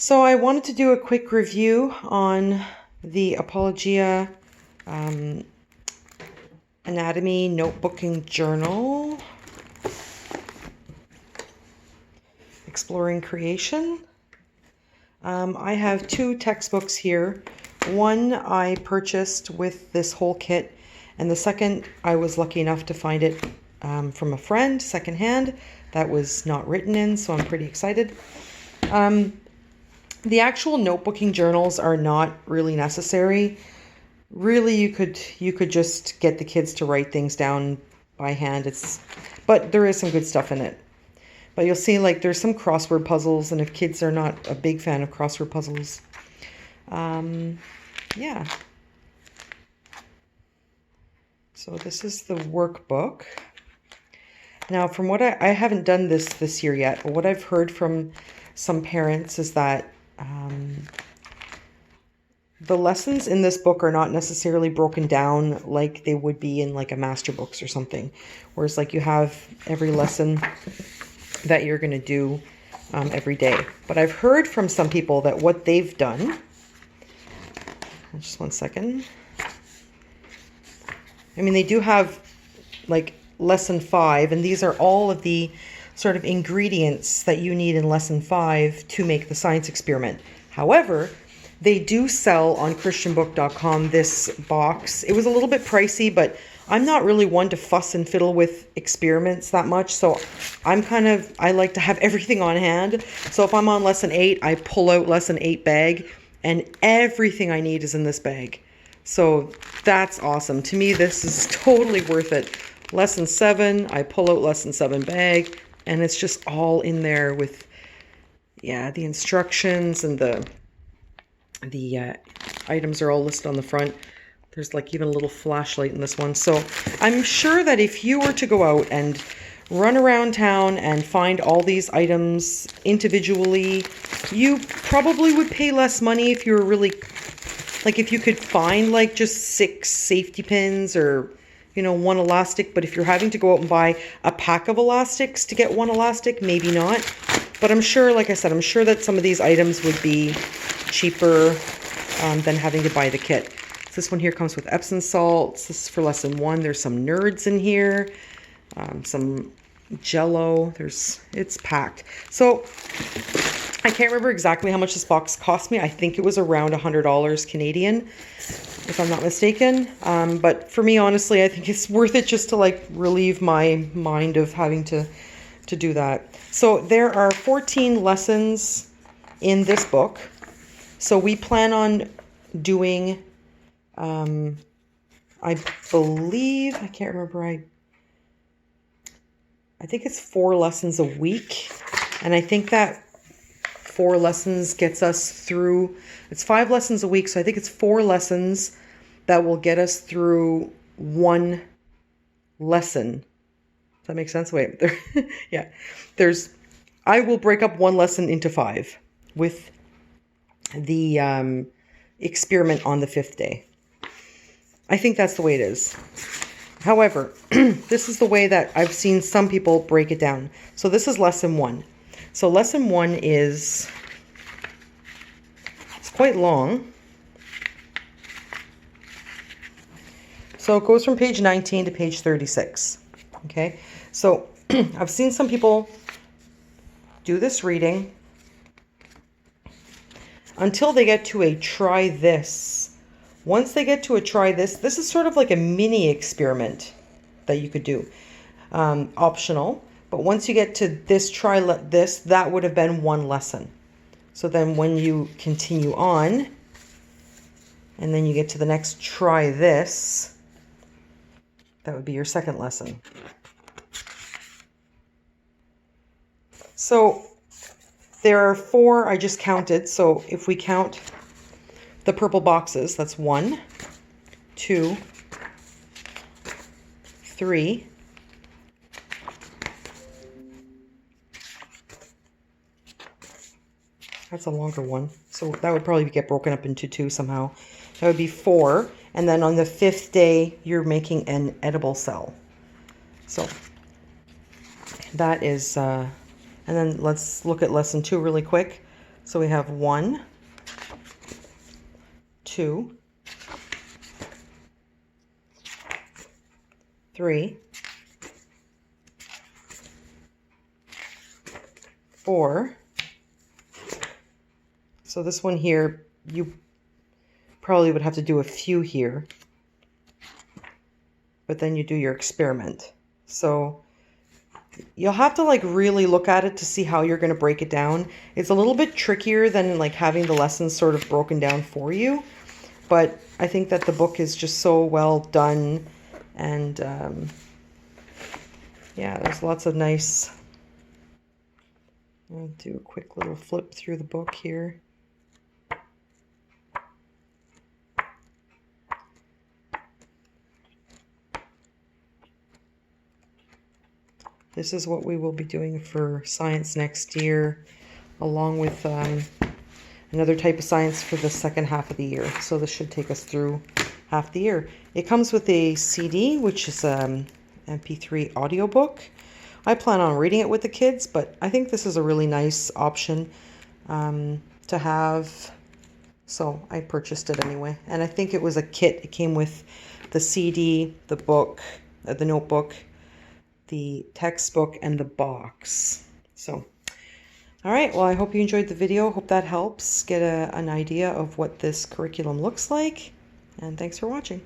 So I wanted to do a quick review on the Apologia Anatomy Notebooking Journal, Exploring Creation. I have two textbooks here. One I purchased with this whole kit, and the second I was lucky enough to find it from a friend, secondhand, that was not written in, so I'm pretty excited. The actual notebooking journals are not really necessary. Really, you could just get the kids to write things down by hand. But there is some good stuff in it. But you'll see, like, there's some crossword puzzles, and if kids are not a big fan of crossword puzzles, yeah. So this is the workbook. Now, from what I haven't done this year yet, but what I've heard from some parents is that the lessons in this book are not necessarily broken down like they would be in like a master books or something. Whereas like you have every lesson that you're going to do every day. But I've heard from some people that what they've done, just one second. I mean, they do have like lesson 5, and these are all of the sort of ingredients that you need in lesson 5 to make the science experiment. However, they do sell on christianbook.com this box. It was a little bit pricey, but I'm not really one to fuss and fiddle with experiments that much. So I like to have everything on hand. So if I'm on lesson 8, I pull out lesson 8 bag, and everything I need is in this bag. So that's awesome. To me, this is totally worth it. Lesson 7, I pull out lesson 7 bag, and it's just all in there with, yeah, the instructions, and the items are all listed on the front. There's like even a little flashlight in this one. So I'm sure that if you were to go out and run around town and find all these items individually, you probably would pay less money if you were really, like if you could find like just 6 safety pins or, you know, 1 elastic. But if you're having to go out and buy a pack of elastics to get 1 elastic, maybe not. But I'm sure, like I said, I'm sure that some of these items would be cheaper than having to buy the kit. So this one here comes with Epsom salts. This is for lesson 1. There's some nerds in here, some Jello. It's packed. So I can't remember exactly how much this box cost me. I think it was around $100 Canadian, if I'm not mistaken. But for me, honestly, I think it's worth it just to like relieve my mind of having to do that. So there are 14 lessons in this book. So we plan on doing, I believe, I can't remember, I think it's 4 lessons a week. And I think that 4 lessons gets us through, it's 5 lessons a week. So I think it's 4 lessons that will get us through 1 lesson. Does that make sense? Wait, yeah. I will break up 1 lesson into 5 with the experiment on the 5th day. I think that's the way it is. However, this is the way that I've seen some people break it down. So this is lesson 1. So lesson 1 it's quite long. So it goes from page 19 to page 36. Okay, so I've seen some people do this reading until they get to a try this. Once they get to a try this, this is sort of like a mini experiment that you could do, optional. But once you get to this try this, that would have been 1 lesson. So then when you continue on, and then you get to the next try this, that would be your 2nd lesson. So there are 4 I just counted. So if we count the purple boxes, that's 1, 2, 3, that's a longer one. So that would probably get broken up into 2 somehow. That would be 4. And then on the 5th day, you're making an edible cell. So that is, and then let's look at lesson 2 really quick. So we have 1, 2, 3, 4. So this one here, you probably would have to do a few here, but then you do your experiment. So you'll have to like really look at it to see how you're going to break it down. It's a little bit trickier than like having the lessons sort of broken down for you, but I think that the book is just so well done, and yeah, there's lots of nice. I'll do a quick little flip through the book here. This is what we will be doing for science next year, along with another type of science for the second half of the year. So this should take us through half the year. It comes with a CD, which is MP3 audiobook. I plan on reading it with the kids, but I think this is a really nice option to have. So I purchased it anyway. And I think it was a kit. It came with the CD, the book, the notebook, the textbook, and the box. So, all right. Well, I hope you enjoyed the video. Hope that helps get an idea of what this curriculum looks like. And thanks for watching.